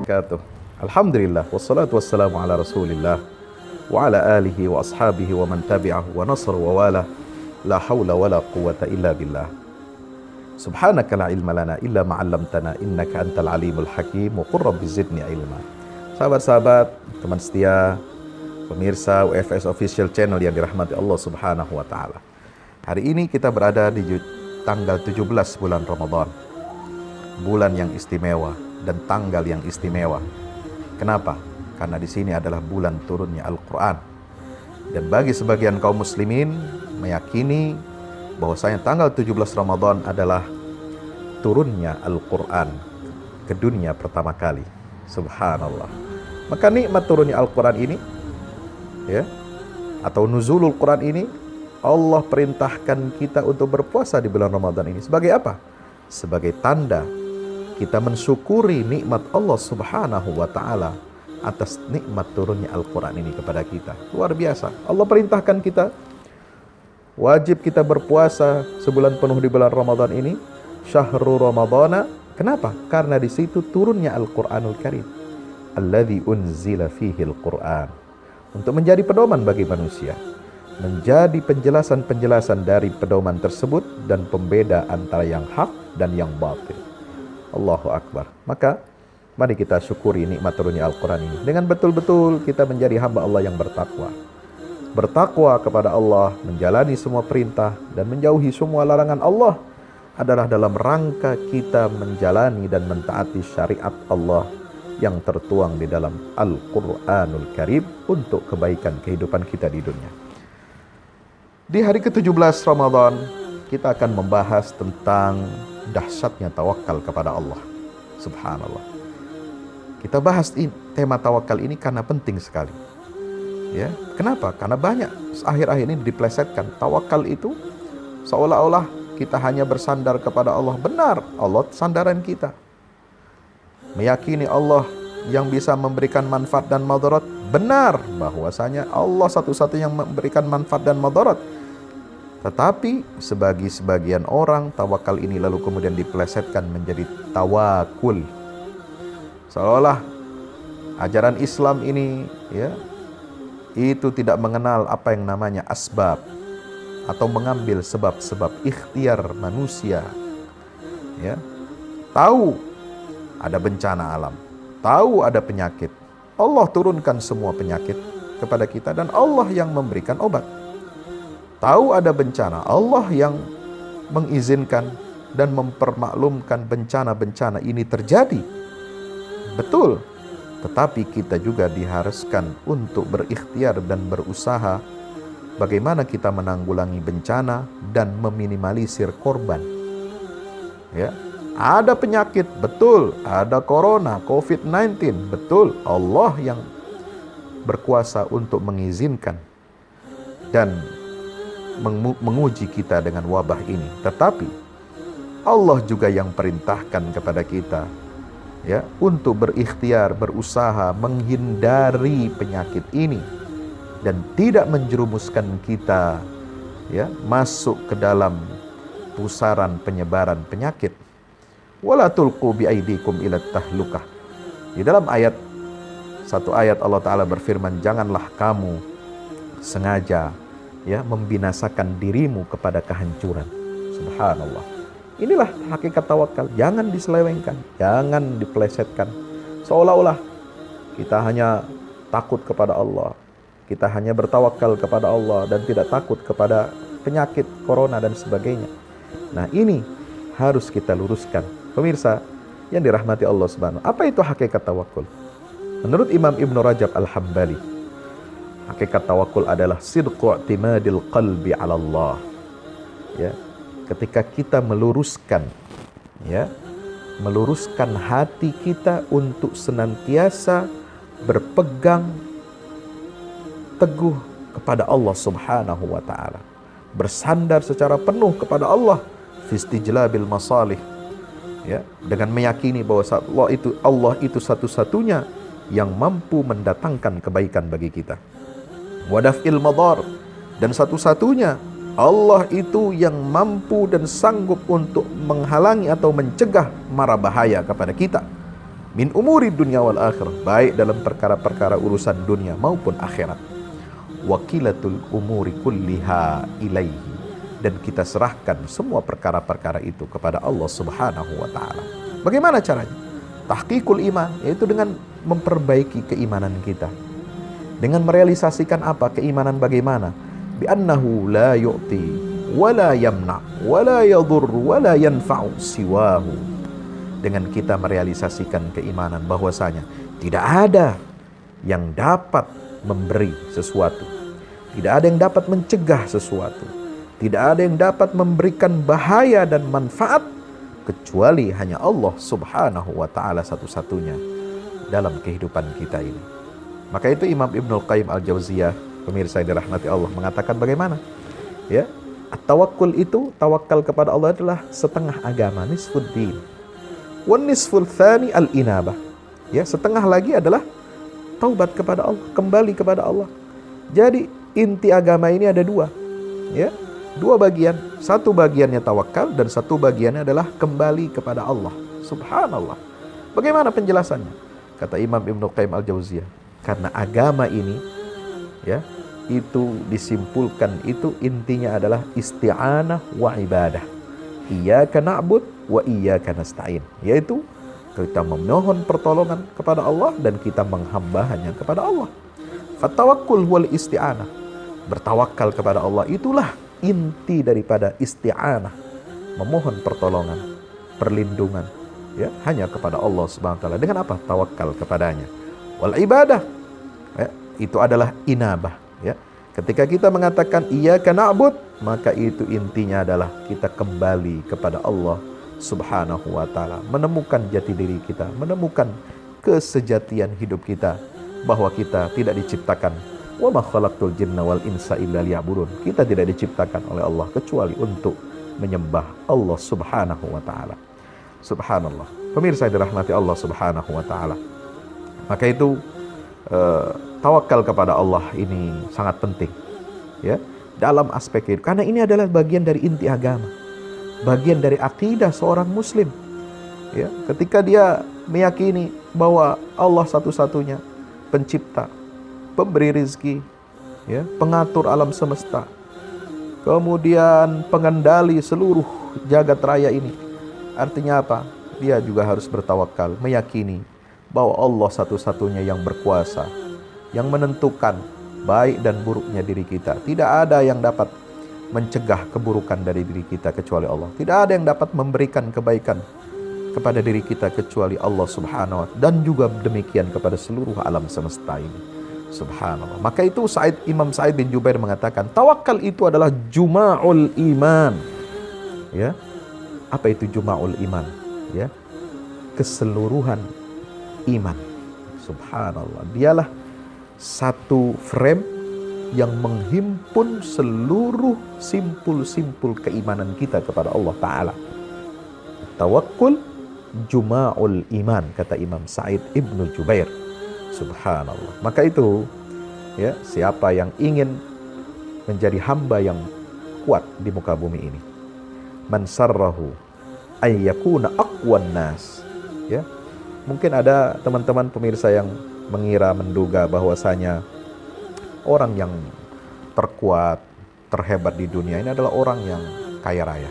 wabarakatuh. Alhamdulillah, wassalatu wassalamu ala rasulillah wa ala alihi wa ashabihi wa man tabi'ahu wa nasr wa wala. La hawla wa la quwata illa billah. Subhanaka la ilma lana illa ma'allamtana innaka antal alimul hakim wa qur rabbi zidni ilma. Sahabat-sahabat, teman setia, pemirsa UFS Official Channel yang dirahmati Allah Subhanahu wa taala. Hari ini kita berada di tanggal 17 bulan Ramadan. Bulan yang istimewa dan tanggal yang istimewa. Kenapa? Karena di sini adalah bulan turunnya Al-Qur'an. Dan bagi sebagian kaum muslimin meyakini bahwasanya tanggal 17 Ramadan adalah turunnya Al-Qur'an ke dunia pertama kali. Subhanallah. Maka nikmat turunnya Al-Qur'an ini, ya, atau nuzulul Quran ini, Allah perintahkan kita untuk berpuasa di bulan Ramadan ini. Sebagai apa? Sebagai tanda kita mensyukuri nikmat Allah Subhanahu wa taala atas nikmat turunnya Al-Qur'an ini kepada kita. Luar biasa. Allah perintahkan kita, wajib kita berpuasa sebulan penuh di bulan Ramadan ini. Syahrul Ramadana. Kenapa? Karena di situ turunnya Al-Qur'anul Karim. Alladzi unzila fihi Al-Qur'an. Untuk menjadi pedoman bagi manusia. Menjadi penjelasan-penjelasan dari pedoman tersebut dan pembeda antara yang hak dan yang batil. Allahu Akbar. Maka mari kita syukuri nikmat turunnya Al-Quran ini. Dengan betul-betul kita menjadi hamba Allah yang bertakwa. Bertakwa kepada Allah, menjalani semua perintah dan menjauhi semua larangan Allah adalah dalam rangka kita menjalani dan mentaati syariat Allah yang tertuang di dalam Al-Quranul Karim untuk kebaikan kehidupan kita di dunia. Di hari ke-17 Ramadan, kita akan membahas tentang dahsyatnya tawakal kepada Allah. Subhanallah. Kita bahas tema tawakal ini karena penting sekali. Ya, kenapa? Karena banyak akhir-akhir ini diplesetkan. Tawakal itu seolah-olah kita hanya bersandar kepada Allah. Benar, Allah sandaran kita. Meyakini Allah yang bisa memberikan manfaat dan madarat. Benar bahwasanya Allah satu-satunya yang memberikan manfaat dan madarat. Tetapi sebagian orang tawakal ini lalu kemudian dipelesetkan menjadi tawakul. Seolah ajaran Islam ini, ya, itu tidak mengenal apa yang namanya asbab atau mengambil sebab-sebab ikhtiar manusia. Ya. Tahu ada bencana alam, tahu ada penyakit. Allah turunkan semua penyakit kepada kita dan Allah yang memberikan obat. Tahu ada bencana, Allah yang mengizinkan dan mempermaklumkan bencana-bencana ini terjadi. Betul, tetapi kita juga diharuskan untuk berikhtiar dan berusaha bagaimana kita menanggulangi bencana dan meminimalisir korban. Ya, ada penyakit, betul, ada corona, COVID-19, betul, Allah yang berkuasa untuk mengizinkan dan menguji kita dengan wabah ini. Tetapi Allah juga yang perintahkan kepada kita, ya, untuk berikhtiar, berusaha menghindari penyakit ini dan tidak menjerumuskan kita, ya, masuk ke dalam pusaran penyebaran penyakit. Wala tulqu biaidikum ila tahlukah. Di dalam satu ayat Allah Ta'ala berfirman, janganlah kamu sengaja, ya, membinasakan dirimu kepada kehancuran. Subhanallah. Inilah hakikat tawakal. Jangan diselewengkan, jangan dipelesetkan. Seolah-olah kita hanya takut kepada Allah, kita hanya bertawakal kepada Allah dan tidak takut kepada penyakit corona dan sebagainya. Nah, ini harus kita luruskan. Pemirsa yang dirahmati Allah Subhanahu. Apa itu hakikat tawakul? Menurut Imam Ibn Rajab Al-Hambali, hakikat tawakul adalah sidqu i'timadil qalbi 'ala Allah. Ya, ketika kita meluruskan hati kita untuk senantiasa berpegang teguh kepada Allah Subhanahu wa taala. Bersandar secara penuh kepada Allah fi istijlabil masalih. Ya, dengan meyakini bahwa Allah itu satu-satunya yang mampu mendatangkan kebaikan bagi kita. Wadaf'il madar, dan satu-satunya Allah itu yang mampu dan sanggup untuk menghalangi atau mencegah mara bahaya kepada kita. min umuri dunya wal akhirah, baik dalam perkara-perkara urusan dunia maupun akhirat. Wakilatul umuri kulliha ilaihi, dan kita serahkan semua perkara-perkara itu kepada Allah Subhanahu wa taala. Bagaimana caranya? Tahqiqul iman, yaitu dengan memperbaiki keimanan kita. Dengan merealisasikan apa? Keimanan bagaimana? Bi annahu la yu'ti wa la yamna wa la yadur wa la yanfa'u siwahu. Dengan kita merealisasikan keimanan bahwasanya tidak ada yang dapat memberi sesuatu, tidak ada yang dapat mencegah sesuatu, tidak ada yang dapat memberikan bahaya dan manfaat kecuali hanya Allah Subhanahu wa taala satu-satunya dalam kehidupan kita ini. Maka itu Imam Ibnul Qayyim Al-Jauziyah, pemirsa yang dirahmati Allah, mengatakan bagaimana? Ya, at-tawakkul itu, tawakal kepada Allah adalah setengah agama, nisfuddin. Wan nisful tsani al-inabah. Ya, setengah lagi adalah taubat kepada Allah, kembali kepada Allah. Jadi inti agama ini ada dua. Ya, dua bagian. Satu bagiannya tawakal dan satu bagiannya adalah kembali kepada Allah. Subhanallah. Bagaimana penjelasannya? Kata Imam Ibnul Qayyim Al-Jauziyah, karena agama ini, ya, itu disimpulkan, itu intinya adalah isti'anah wa ibadah. Iyyaka na'bud wa iyyaka nasta'in, yaitu kita memohon pertolongan kepada Allah dan kita menghamba-Nya kepada Allah. Fatawakkul wal isti'anah, bertawakal kepada Allah, itulah inti daripada isti'anah, memohon pertolongan, perlindungan, ya, hanya kepada Allah Subhanahu wa taala. Dengan apa? Tawakal kepadanya. Wal ibadah, ya, itu adalah inabah, ya. Ketika kita mengatakan iyyaka na'bud, maka itu intinya adalah kita kembali kepada Allah Subhanahu wa taala, menemukan jati diri kita, menemukan kesejatian hidup kita, bahwa kita tidak diciptakan, wa ma khalaqtul jinna wal insa illa liya'budun, kita tidak diciptakan oleh Allah kecuali untuk menyembah Allah Subhanahu wa taala. Subhanallah. Pemirsa yang dirahmati Allah Subhanahu wa taala. Maka itu tawakal kepada Allah ini sangat penting, ya, dalam aspek itu, karena ini adalah bagian dari inti agama, bagian dari akidah seorang muslim, ya. Ketika dia meyakini bahwa Allah satu-satunya pencipta, pemberi rizki, ya, pengatur alam semesta, kemudian pengendali seluruh jagat raya ini, artinya apa? Dia juga harus bertawakal, meyakini bahwa Allah satu-satunya yang berkuasa, yang menentukan baik dan buruknya diri kita. Tidak ada yang dapat mencegah keburukan dari diri kita kecuali Allah. Tidak ada yang dapat memberikan kebaikan kepada diri kita kecuali Allah Subhanahu wa taala, dan juga demikian kepada seluruh alam semesta ini. Subhanallah. Maka itu Imam Sa'id bin Jubair mengatakan, tawakal itu adalah juma'ul iman. Ya. Apa itu juma'ul iman? Ya. Keseluruhan iman. Subhanallah. Dialah satu frame yang menghimpun seluruh simpul-simpul keimanan kita kepada Allah Ta'ala. Tawakkul juma'ul iman, kata Imam Sa'id ibnu Jubair. Subhanallah. Maka itu, ya, siapa yang ingin menjadi hamba yang kuat di muka bumi ini, man sarrahu ay yakuna aqwan nas, ya. Mungkin ada teman-teman pemirsa yang mengira, menduga bahwasanya orang yang terkuat, terhebat di dunia ini adalah orang yang kaya raya,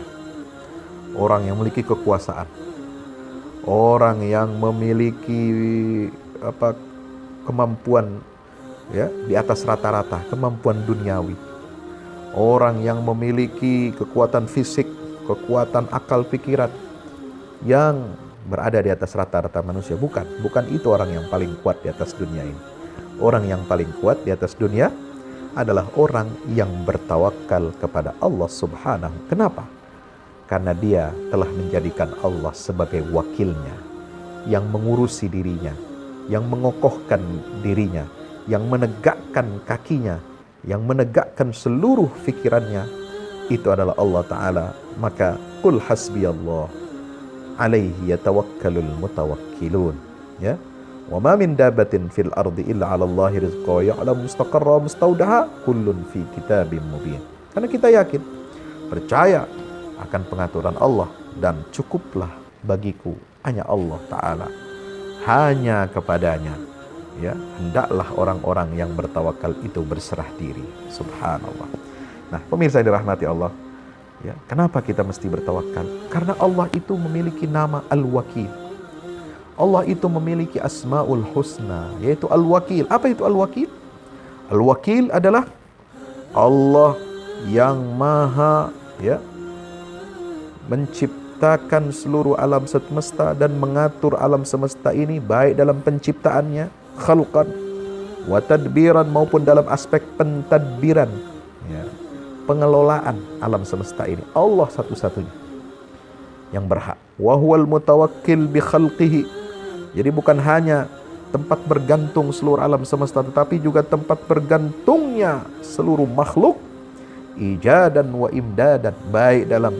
orang yang memiliki kekuasaan, orang yang memiliki kemampuan, ya, di atas rata-rata, kemampuan duniawi, orang yang memiliki kekuatan fisik, kekuatan akal pikiran yang berada di atas rata-rata manusia. Bukan itu orang yang paling kuat di atas dunia ini. Orang yang paling kuat di atas dunia adalah orang yang bertawakal kepada Allah Subhanahu. Kenapa? Karena dia telah menjadikan Allah sebagai wakilnya, yang mengurusi dirinya, yang mengokohkan dirinya, yang menegakkan kakinya, yang menegakkan seluruh fikirannya. Itu adalah Allah Ta'ala. Maka qul hasbiyallah alaihi yatawakkalul mutawakkilun, ya. Wa ma min dabatin fil ardi illa 'ala Allahi rizqaha wa ya'lamu mustaqarra wa mustaudaha kullun fi kitabim mubin. Karena kita yakin, percaya akan pengaturan Allah, dan cukuplah bagiku hanya Allah Ta'ala. hanya kepadanya, ya, hendaklah orang-orang yang bertawakal itu berserah diri. Subhanallah. Nah, pemirsa yang dirahmati Allah, ya, kenapa kita mesti bertawakal? Karena Allah itu memiliki nama Al-Wakil. Allah itu memiliki Asmaul Husna, yaitu Al-Wakil. Apa itu Al-Wakil? Al-Wakil adalah Allah yang maha, ya, menciptakan seluruh alam semesta dan mengatur alam semesta ini baik dalam penciptaannya, khalqan, wa tadbiran, maupun dalam aspek pentadbiran, ya, pengelolaan alam semesta ini. Allah satu-satunya yang berhak. Wa huwal mutawakkil bi khalqihi. Jadi bukan hanya tempat bergantung seluruh alam semesta, tetapi juga tempat bergantungnya seluruh makhluk, ijadan wa imdadan, baik dalam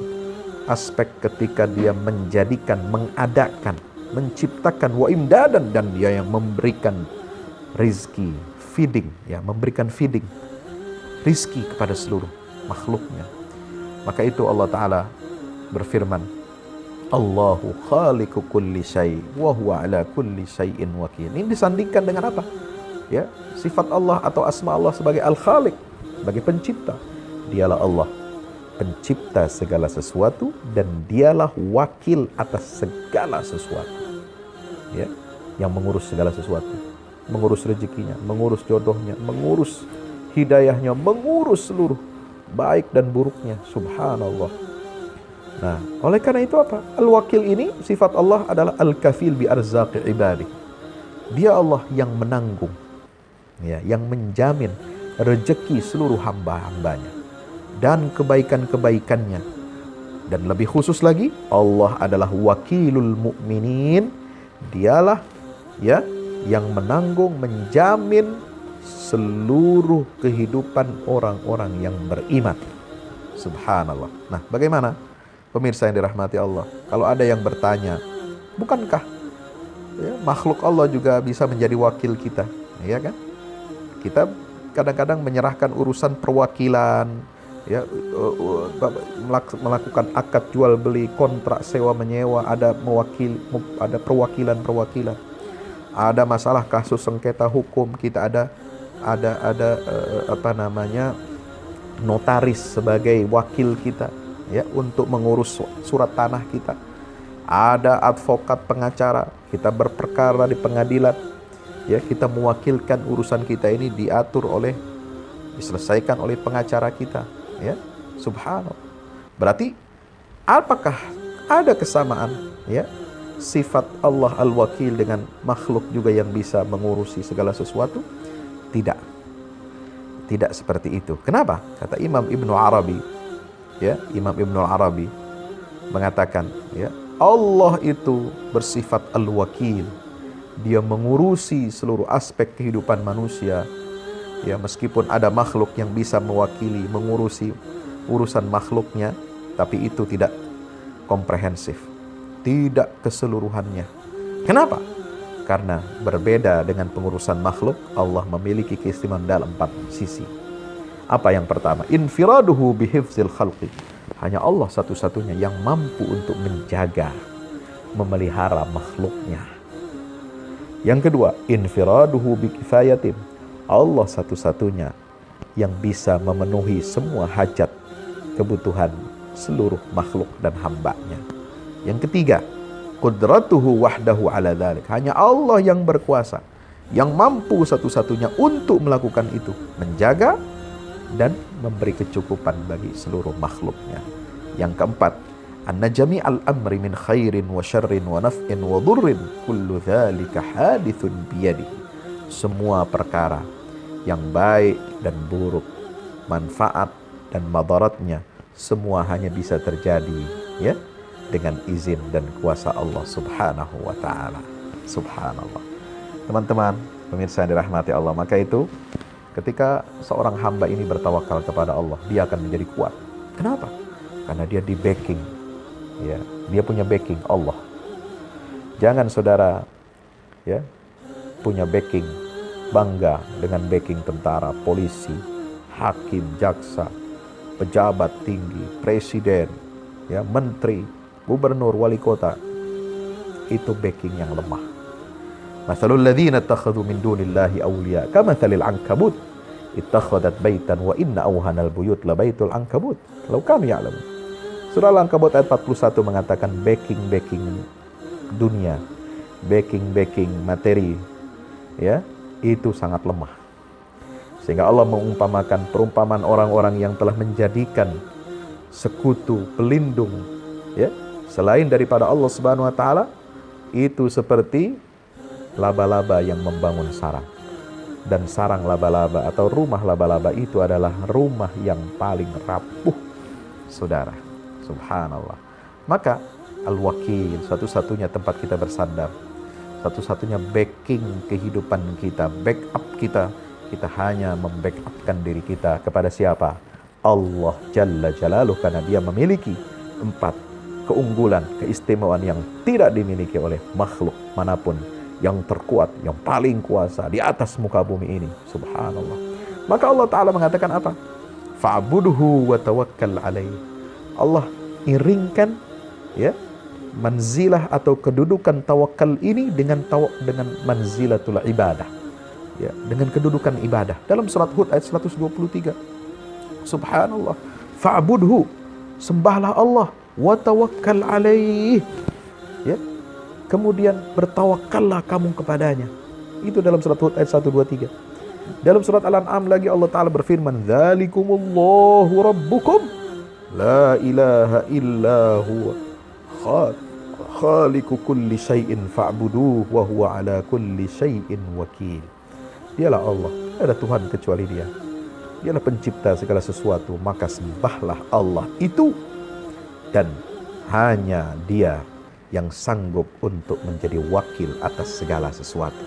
aspek ketika dia menjadikan, mengadakan, menciptakan, wa imdadan, dan dia yang memberikan rizki, feeding, ya, memberikan feeding, rizki kepada seluruh makhluknya. Maka itu Allah Ta'ala berfirman, Allahu khaliqu kulli syai' wa huwa ala kulli syai'in wakil. Ini disandingkan dengan apa? Ya, sifat Allah atau asma Allah sebagai Al-Khaliq, sebagai pencipta. Dialah Allah, pencipta segala sesuatu, dan dialah wakil atas segala sesuatu, ya, yang mengurus segala sesuatu, mengurus rezekinya, mengurus jodohnya, mengurus hidayahnya, mengurus seluruh baik dan buruknya. Subhanallah. Nah, oleh karena itu apa? Al-Wakil ini, sifat Allah adalah Al-Kafil bi arzaqi ibadi. Dia Allah yang menanggung, ya, yang menjamin rezeki seluruh hamba-hambanya dan kebaikan-kebaikannya. Dan lebih khusus lagi, Allah adalah Wakilul Mukminin. Dialah, ya, yang menanggung, menjamin seluruh kehidupan orang-orang yang beriman. Subhanallah. Nah, bagaimana pemirsa yang dirahmati Allah, kalau ada yang bertanya, bukankah, ya, makhluk Allah juga bisa menjadi wakil kita? Ya kan? Kita kadang-kadang menyerahkan urusan perwakilan, ya, melakukan akad jual beli, kontrak sewa menyewa, ada ada perwakilan. Ada masalah kasus sengketa hukum, kita ada notaris sebagai wakil kita, ya, untuk mengurus surat tanah kita. Ada advokat pengacara, kita berperkara di pengadilan, ya, kita mewakilkan urusan kita ini diselesaikan oleh pengacara kita, ya. Subhanallah. Berarti apakah ada kesamaan, ya, sifat Allah Al-Wakil dengan makhluk juga yang bisa mengurusi segala sesuatu? Tidak seperti itu. Kenapa? Kata Imam Ibnu Arabi, ya, Imam Ibnu Arabi mengatakan, ya, Allah itu bersifat Al-Wakil. Dia mengurusi seluruh aspek kehidupan manusia, ya, meskipun ada makhluk yang bisa mewakili, mengurusi urusan makhluknya, tapi itu tidak komprehensif, tidak keseluruhannya. Kenapa? Karena berbeda dengan pengurusan makhluk, Allah memiliki keistimewaan dalam 4 sisi. Apa yang pertama? Infiraduhu bihifzil khalqi. Hanya Allah satu-satunya yang mampu untuk menjaga, memelihara makhluknya. Yang kedua, infiraduhu bikifayatin. Allah satu-satunya yang bisa memenuhi semua hajat, kebutuhan seluruh makhluk dan hambanya. Yang ketiga, qudratuhu wahdahu ala dhalik. Hanya Allah yang berkuasa, yang mampu satu-satunya untuk melakukan itu, menjaga dan memberi kecukupan bagi seluruh makhluknya. Yang keempat, anna jami'al amri min khairin wa syarrin wa naf'in wa dhurrin kullu dhalika hadithun biyadihi. Semua perkara yang baik dan buruk, manfaat dan madaratnya, semua hanya bisa terjadi, ya, dengan izin dan kuasa Allah Subhanahu wa ta'ala. Subhanallah. Teman-teman, pemirsa yang dirahmati Allah, maka itu ketika seorang hamba ini bertawakal kepada Allah, dia akan menjadi kuat. Kenapa? Karena dia di backing, ya, dia punya backing Allah. Jangan saudara, ya, punya backing, bangga dengan backing tentara, polisi, hakim, jaksa, pejabat tinggi, presiden, ya, menteri, gubernur, wali kota. Itu backing yang lemah. Mathalul ladzina ittakhadhu min dunillahi awliya kamathalil ankabut ittakhadat baitan wa inna awhanal buyut la baitul ankabut law kanu ya'lamun. Surah Al-Ankabut ayat 41 mengatakan backing dunia, backing materi, ya, itu sangat lemah. Sehingga Allah mengumpamakan perumpamaan orang-orang yang telah menjadikan sekutu, pelindung, ya, selain daripada Allah Subhanahu wa taala, itu seperti laba-laba yang membangun sarang. Dan sarang laba-laba atau rumah laba-laba itu adalah rumah yang paling rapuh, saudara. Subhanallah. Maka Al-Wakil, satu-satunya tempat kita bersandar, satu-satunya backing kehidupan kita, backup kita hanya membackupkan diri kita kepada siapa? Allah Jalla Jalaluh, karena dia memiliki 4 keunggulan, keistimewaan yang tidak dimiliki oleh makhluk manapun, yang terkuat, yang paling kuasa di atas muka bumi ini. Subhanallah. Maka Allah Ta'ala mengatakan apa? Fa'budhu wa tawakkal alaih. Allah iringkan, ya, manzilah atau kedudukan tawakal ini dengan manzilatul ibadah, ya, dengan kedudukan ibadah. Dalam surat Hud ayat 123. Subhanallah. Fa'budhu, sembahlah Allah, wa tawakkal alaih, ya, kemudian bertawakallah kamu kepadanya. Itu dalam surat Hud ayat 123. Dalam surat Al-An'am lagi Allah Ta'ala berfirman, dzalikumullahu rabbukum la ilaha illa huwa khaliqu kulli syai'in fa'buduhu wa huwa ala kulli syai'in wakil. Dialah Allah, tidak ada Tuhan kecuali Dia. Dialah pencipta segala sesuatu, maka sembahlah Allah itu, dan hanya Dia yang sanggup untuk menjadi wakil atas segala sesuatu,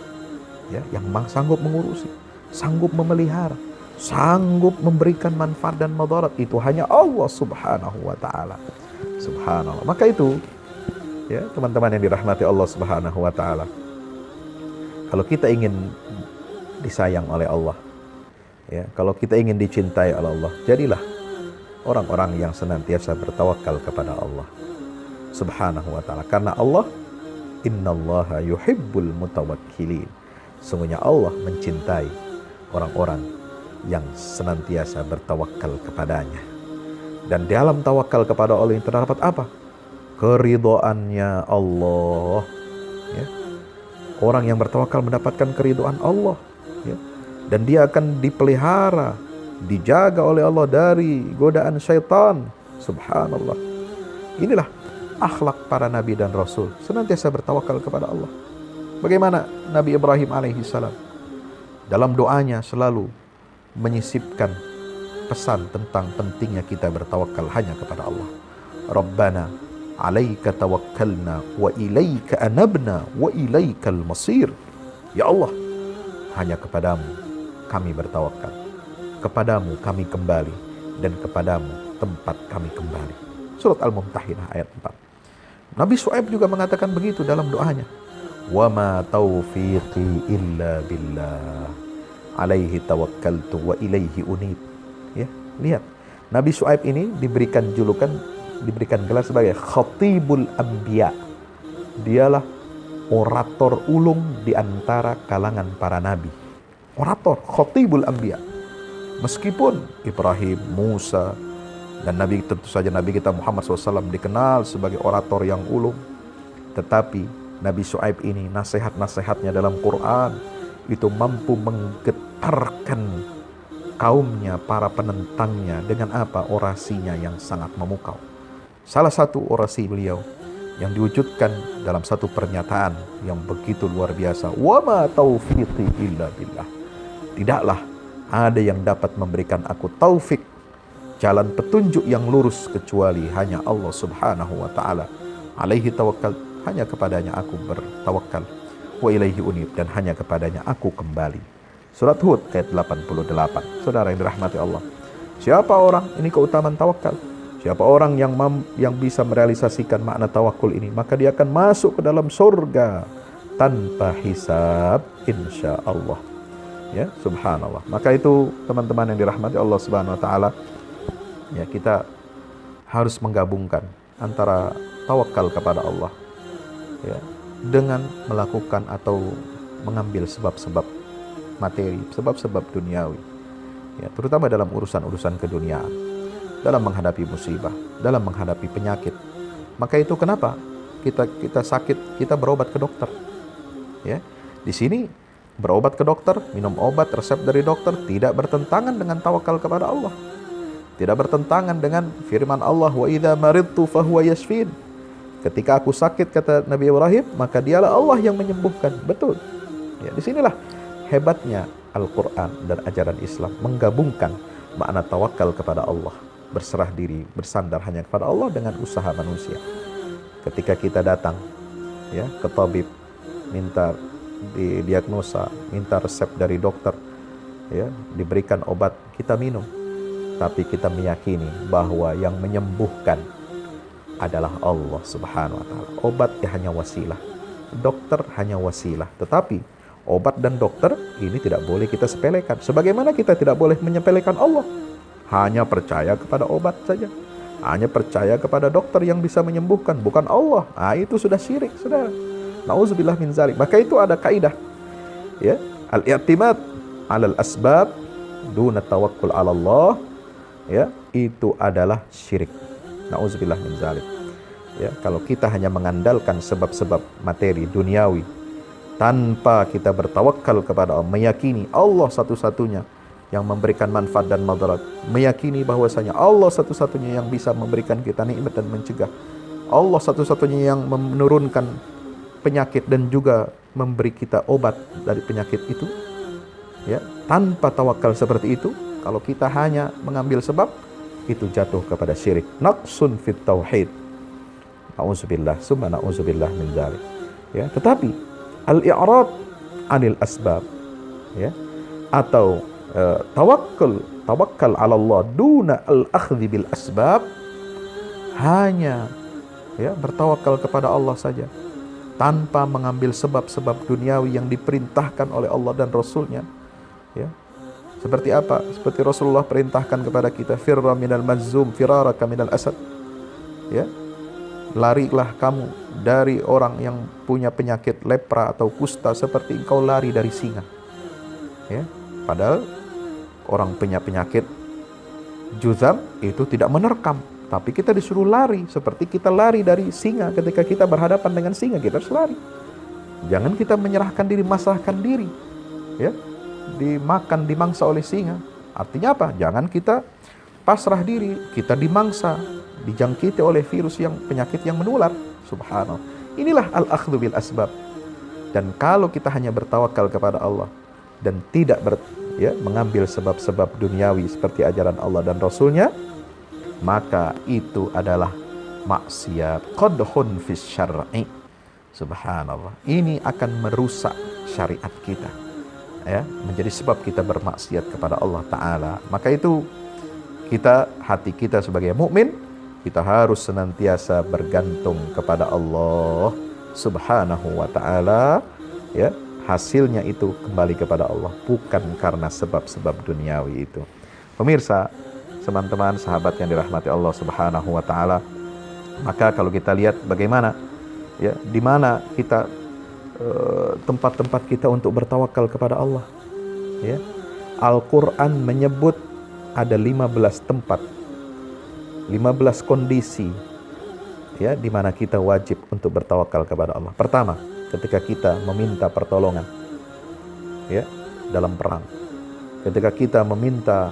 ya, yang sanggup mengurusi, sanggup memelihara, sanggup memberikan manfaat dan madarat, itu hanya Allah Subhanahu wa taala. Subhanallah. Maka itu, ya, teman-teman yang dirahmati Allah Subhanahu wa taala, kalau kita ingin disayang oleh Allah, ya, kalau kita ingin dicintai oleh Allah, jadilah orang-orang yang senantiasa bertawakal kepada Allah Subhanahu wa ta'ala. Karena Allah, innallaha yuhibbul mutawakkilin. Sungguhnya Allah mencintai orang-orang yang senantiasa bertawakal kepadanya. Dan dalam tawakal kepada Allah yang terdapat apa? Keridhoannya Allah, ya. Orang yang bertawakal mendapatkan keridhoan Allah, ya. Dan dia akan dipelihara, dijaga oleh Allah dari godaan syaitan. Subhanallah. Inilah akhlak para nabi dan rasul, senantiasa bertawakal kepada Allah. Bagaimana Nabi Ibrahim alaihissalam dalam doanya selalu menyisipkan pesan tentang pentingnya kita bertawakal hanya kepada Allah. Rabbana alaika tawakkalna wa ilaika anabna wa ilaikal masir. Ya Allah, hanya kepadamu kami bertawakal, kepadamu kami kembali, dan kepadamu tempat kami kembali. Surat Al-Mumtahinah ayat 4. Nabi Syuaib juga mengatakan begitu dalam doanya. Wa ma taufiqi illa billah alaihi tawakkaltu wa ilaihi unib. Ya, lihat. Nabi Syuaib ini diberikan julukan, diberikan gelar sebagai Khatibul Anbiya. Dialah orator ulung di antara kalangan para nabi. Orator, Khatibul Anbiya. Meskipun Ibrahim, Musa, dan Nabi, tentu saja Nabi kita Muhammad SAW dikenal sebagai orator yang ulung, tetapi Nabi Syuaib ini, nasihat-nasihatnya dalam Quran itu mampu menggetarkan kaumnya, para penentangnya, dengan apa? Orasinya yang sangat memukau. Salah satu orasi beliau yang diwujudkan dalam satu pernyataan yang begitu luar biasa. Wa ma taufiqi illa billah. Tidaklah ada yang dapat memberikan aku taufik, jalan petunjuk yang lurus, kecuali hanya Allah Subhanahu wa ta'ala. Alaihi tawakkal, hanya kepadanya aku bertawakal. Wa ilaihi unib, dan hanya kepadanya aku kembali. Surat Hud ayat 88. Saudara yang dirahmati Allah, siapa orang, ini keutamaan tawakal, siapa orang yang bisa merealisasikan makna tawakul ini, maka dia akan masuk ke dalam surga tanpa hisab, insya Allah. Ya, subhanallah. Maka itu teman-teman yang dirahmati Allah Subhanahu wa ta'ala, ya, kita harus menggabungkan antara tawakal kepada Allah, ya, dengan melakukan atau mengambil sebab-sebab materi, sebab-sebab duniawi, ya, terutama dalam urusan-urusan keduniaan, dalam menghadapi musibah, dalam menghadapi penyakit. Maka itu kenapa kita sakit, kita berobat ke dokter. Ya, di sini berobat ke dokter, minum obat resep dari dokter tidak bertentangan dengan tawakal kepada Allah. Tidak bertentangan dengan firman Allah, wa idza maridtu fahuwa yashfin. Ketika aku sakit, kata Nabi Ibrahim, maka dialah Allah yang menyembuhkan. Betul. Ya, disinilah hebatnya Al-Quran dan ajaran Islam menggabungkan makna tawakal kepada Allah, berserah diri, bersandar hanya kepada Allah dengan usaha manusia. Ketika kita datang, ya, ke tabib, minta didiagnosa, minta resep dari dokter, ya, diberikan obat, kita minum. Tapi kita meyakini bahwa yang menyembuhkan adalah Allah Subhanahu wa ta'ala. Obat ya hanya wasilah, dokter hanya wasilah. Tetapi obat dan dokter ini tidak boleh kita sepelekan. Sebagaimana kita tidak boleh menyepelekan Allah. Hanya percaya kepada obat saja, hanya percaya kepada dokter yang bisa menyembuhkan, bukan Allah. Itu sudah syirik, saudara. Nauzubillah min zalik. Maka itu ada kaidah, ya, al-i'timad 'alal asbab duna tawakkul 'ala Allah, ya, itu adalah syirik. Nauzubillah min zalik. Ya, kalau kita hanya mengandalkan sebab-sebab materi duniawi tanpa kita bertawakal kepada Allah, meyakini Allah satu-satunya yang memberikan manfaat dan madarat, meyakini bahwasanya Allah satu-satunya yang bisa memberikan kita nikmat dan mencegah, Allah satu-satunya yang menurunkan penyakit dan juga memberi kita obat dari penyakit itu, ya, tanpa tawakal seperti itu, kalau kita hanya mengambil sebab, itu jatuh kepada syirik, naqsun fit tauhid. Nauzubillah, summa nauzubillah min dzalik. Ya, tetapi al-i'rad 'anil asbab, ya, atau tawakkal 'ala Allah duna al-akhdhi bil asbab, hanya, ya, bertawakal kepada Allah saja tanpa mengambil sebab-sebab duniawi yang diperintahkan oleh Allah dan Rasulnya, ya. Seperti apa? Seperti Rasulullah perintahkan kepada kita, firra minal mazum firaraka minal asad. Ya. Larilah kamu dari orang yang punya penyakit lepra atau kusta seperti engkau lari dari singa. Ya. Padahal orang punya penyakit juzam itu tidak menerkam, tapi kita disuruh lari seperti kita lari dari singa. Ketika kita berhadapan dengan singa, kita harus lari. Jangan kita menyerahkan diri, masahkan diri, ya, dimakan, dimangsa oleh singa. Artinya apa? Jangan kita pasrah diri, kita dimangsa, dijangkiti oleh virus yang penyakit yang menular. Subhanallah. Inilah al-akhdhu bil asbab. Dan kalau kita hanya bertawakal kepada Allah dan tidak mengambil sebab-sebab duniawi seperti ajaran Allah dan Rasulnya, maka itu adalah maksiat, qadhun fis syar'i. Subhanallah. Ini akan merusak syariat kita, ya, menjadi sebab kita bermaksiat kepada Allah Ta'ala. Maka itu hati kita sebagai mukmin, kita harus senantiasa bergantung kepada Allah Subhanahu wa Ta'ala, ya. Hasilnya itu kembali kepada Allah, bukan karena sebab-sebab duniawi itu. Pemirsa, teman-teman, sahabat yang dirahmati Allah Subhanahu wa Ta'ala, maka kalau kita lihat bagaimana, ya, di mana kita tempat-tempat kita untuk bertawakal kepada Allah, ya. Al-Quran menyebut ada 15 tempat, 15 kondisi, ya, di mana kita wajib untuk bertawakal kepada Allah. Pertama, ketika kita meminta pertolongan, ya, dalam perang. Ketika kita meminta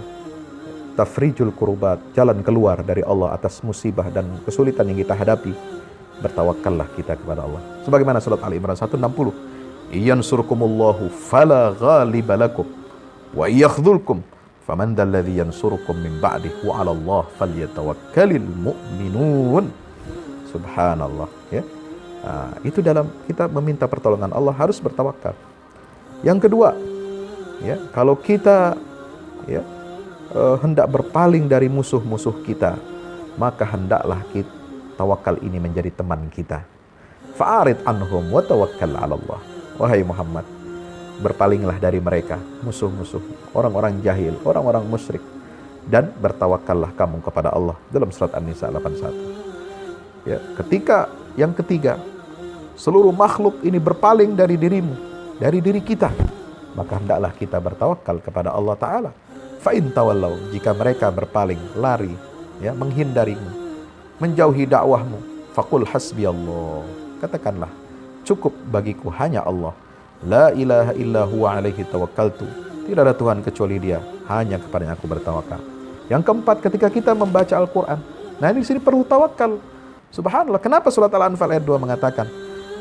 tafrijul kurubat, jalan keluar dari Allah atas musibah dan kesulitan yang kita hadapi, bertawakallah kita kepada Allah. Sebagaimana surat Ali Imran 160, "Yansurkumullahu fala ghaliba lakum wa yakhdhulkum faman dzalladzi yansurukum min ba'dihi wa 'alallah falyatawakkalul mu'minun." Subhanallah, ya. Itu dalam kita meminta pertolongan Allah harus bertawakal. Yang kedua, ya, kalau kita, ya, hendak berpaling dari musuh-musuh kita, maka hendaklah tawakal ini menjadi teman kita. Fa'arid anhum wa tawakkal 'ala Allah. Wahai Muhammad, berpalinglah dari mereka, musuh-musuh, orang-orang jahil, orang-orang musyrik, dan bertawakallah kamu kepada Allah, dalam surat An-Nisa 81. Ya, ketika yang ketiga, seluruh makhluk ini berpaling dari dirimu, dari diri kita, maka hendaklah kita bertawakal kepada Allah Ta'ala. Fa in tawallau, jika mereka berpaling, lari, ya, menghindarimu, menjauhi dakwahmu, faqul hasbiyallah, katakanlah cukup bagiku hanya Allah. La ilaha illa huwa alaihi tawakkaltu, tidak ada Tuhan kecuali Dia, hanya kepadanya aku bertawakal. Yang keempat, ketika kita membaca Al-Quran, nah ini di sini perlu tawakal. Subhanallah, kenapa surat Al-Anfal ayat 2 mengatakan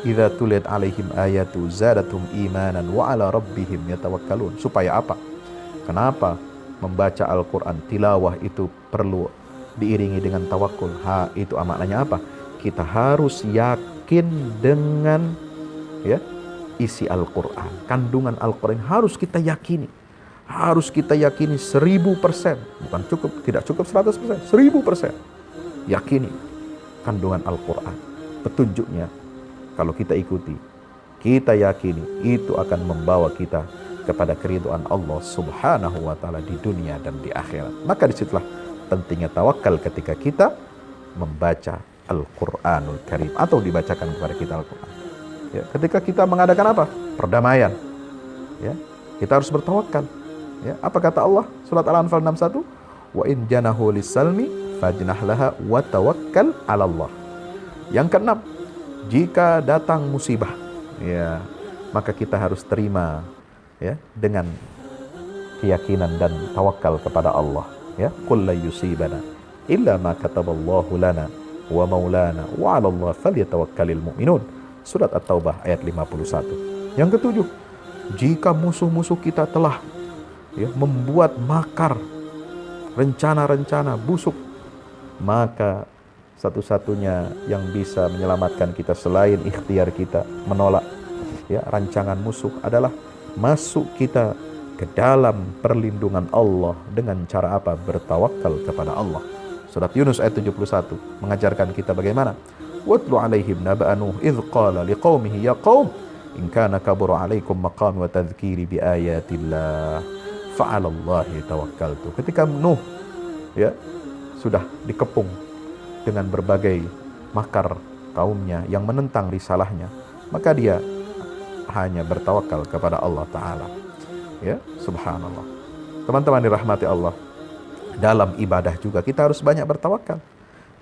idza tuliyat alaihim ayatu zadatum imanan wa ala rabbihim yatawakkalun. Supaya apa? Kenapa membaca Al-Quran, tilawah itu perlu diiringi dengan tawakul? Itu maknanya apa? Kita harus yakin dengan, ya, isi Al-Quran, kandungan Al-Quran harus kita yakini. Harus kita yakini 1000%. Bukan cukup, tidak cukup 100%, 1000%. Yakini kandungan Al-Quran, petunjuknya. Kalau kita ikuti, kita yakini, itu akan membawa kita kepada keridhaan Allah Subhanahu wa Ta'ala di dunia dan di akhirat. Maka disitulah pentingnya tawakal ketika kita membaca Al-Quranul Karim atau dibacakan kepada kita Al-Quran. Ya, ketika kita mengadakan apa? Perdamaian. Ya, kita harus bertawakal. Ya, apa kata Allah? Surat Al-Anfal 61, wa in janahu lis-salmi fajnah laha wa tawakkal 'ala Allah. Yang keenam, jika datang musibah, ya, maka kita harus terima, ya, dengan keyakinan dan tawakal kepada Allah. Ya, qul la yusibana illa ma kataballahu lana wa maulana wa 'ala Allah falyatawakkalul mu'minun. Surat At-Taubah ayat 51. Yang ketujuh, jika musuh-musuh kita telah, ya, membuat makar, rencana-rencana busuk, maka satu-satunya yang bisa menyelamatkan kita selain ikhtiar kita menolak, ya, rancangan musuh adalah masuk kita ke dalam perlindungan Allah dengan cara apa? Bertawakal kepada Allah. Surat Yunus ayat 71 mengajarkan kita bagaimana? Watlu alaihim naba'a Nuh idh qala liqaumihi ya qaum in kana kabura alaikum maqami wa tadhkiri bi ayatillah fa'alallahi tawakkaltu. Ketika Nuh, ya, sudah dikepung dengan berbagai makar kaumnya yang menentang risalahnya, maka dia hanya bertawakal kepada Allah Ta'ala. Ya, subhanallah. Teman-teman dirahmati Allah, dalam ibadah juga kita harus banyak bertawakal.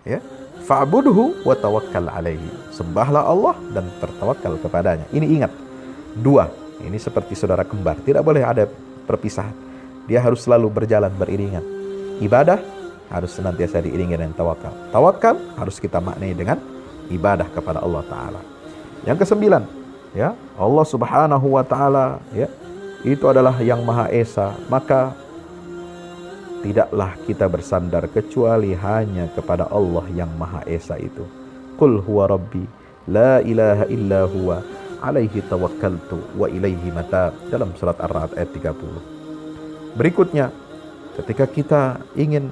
Ya, fa'budhu wa tawakkal alaihi. Sembahlah Allah dan bertawakal kepadanya. Ini ingat, dua. Ini seperti saudara kembar, tidak boleh ada perpisahan. Dia harus selalu berjalan beriringan. Ibadah harus senantiasa diiringi dengan tawakal. Tawakal harus kita maknai dengan ibadah kepada Allah Ta'ala. Yang kesembilan, ya, Allah Subhanahu wa Ta'ala, ya, itu adalah yang Maha Esa. Maka tidaklah kita bersandar kecuali hanya kepada Allah yang Maha Esa itu. Qul huwa rabbi la ilaha illa huwa alaihi tawakkaltu wa ilaihi matab, dalam surat Ar-Ra'd ayat 30. Berikutnya, ketika kita ingin,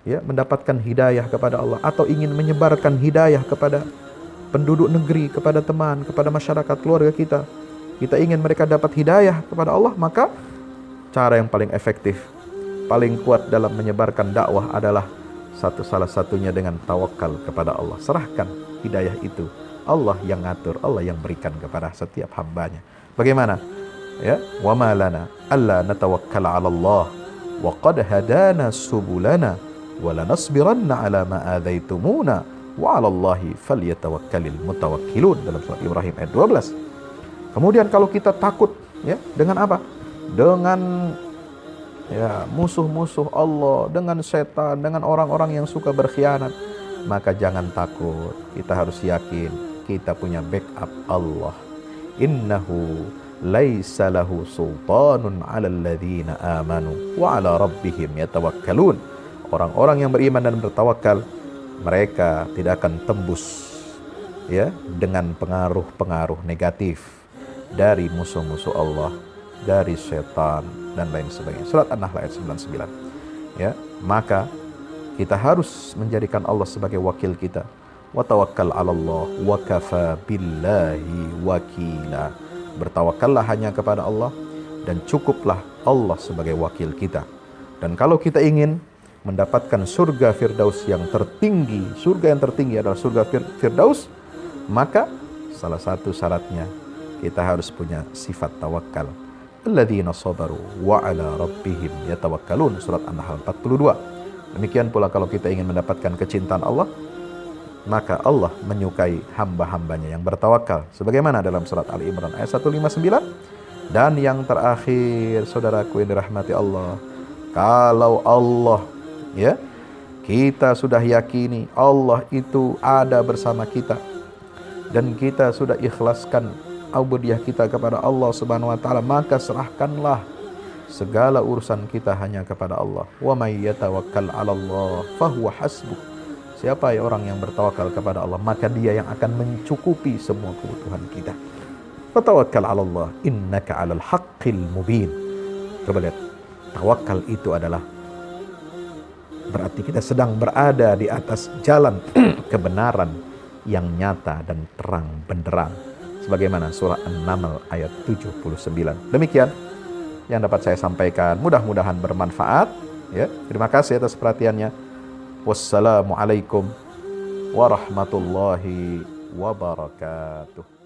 ya, mendapatkan hidayah kepada Allah atau ingin menyebarkan hidayah kepada penduduk negeri, kepada teman, kepada masyarakat keluarga kita, kita ingin mereka dapat hidayah kepada Allah, maka cara yang paling efektif, paling kuat dalam menyebarkan dakwah adalah salah satunya dengan tawakal kepada Allah. Serahkan hidayah itu, Allah yang ngatur, Allah yang berikan kepada setiap hambanya. Bagaimana? Ya, wa ma lana alla natawakkal 'ala Allah wa qad hadana subulana wa lanasbiranna 'ala ma adzaitumuna wa 'ala Allahi falyatawakkalul mutawakkilun, dalam surat Ibrahim ayat 12. Kemudian kalau kita takut, ya, dengan apa? Dengan, ya, musuh-musuh Allah, dengan setan, dengan orang-orang yang suka berkhianat, maka jangan takut. Kita harus yakin kita punya backup Allah. Innahu laisa lahu sultanun 'alal ladzina amanu wa 'ala rabbihim yatawakkalun. Orang-orang yang beriman dan bertawakal, mereka tidak akan tembus, ya, dengan pengaruh-pengaruh negatif dari musuh-musuh Allah, dari setan dan lain sebagainya. Surat An-Nahl ayat 99. Ya, maka kita harus menjadikan Allah sebagai wakil kita. Wa tawakkal 'ala Allah wa kafa billahi wakila. Bertawakallah hanya kepada Allah dan cukuplah Allah sebagai wakil kita. Dan kalau kita ingin mendapatkan surga Firdaus yang tertinggi, surga yang tertinggi adalah surga Firdaus, maka salah satu syaratnya kita harus punya sifat tawakal. Alladzina sabaru wa ala rabbihim yatawakkalun, surat An-Nahl 42. Demikian pula kalau kita ingin mendapatkan kecintaan Allah, maka Allah menyukai hamba-hambanya yang bertawakal. Sebagaimana dalam surat Ali Imran ayat 159. Dan yang terakhir, saudaraku yang dirahmati Allah, kalau Allah, ya, kita sudah yakini Allah itu ada bersama kita, dan kita sudah ikhlaskan ubudiyah kita kepada Allah Subhanahu wa taala, maka serahkanlah segala urusan kita hanya kepada Allah. Wa may yatawakkal 'ala Allah fahuwa hasbuh. Siapa ya orang yang bertawakal kepada Allah, maka dia yang akan mencukupi semua kebutuhan kita. Fatawakkal 'ala Allah innaka 'alal haqqil mubin. Coba lihat, tawakal itu adalah berarti kita sedang berada di atas jalan kebenaran yang nyata dan terang benderang. Sebagaimana surah An-Naml ayat 79. Demikian yang dapat saya sampaikan. Mudah-mudahan bermanfaat. Ya, terima kasih atas perhatiannya. Wassalamualaikum warahmatullahi wabarakatuh.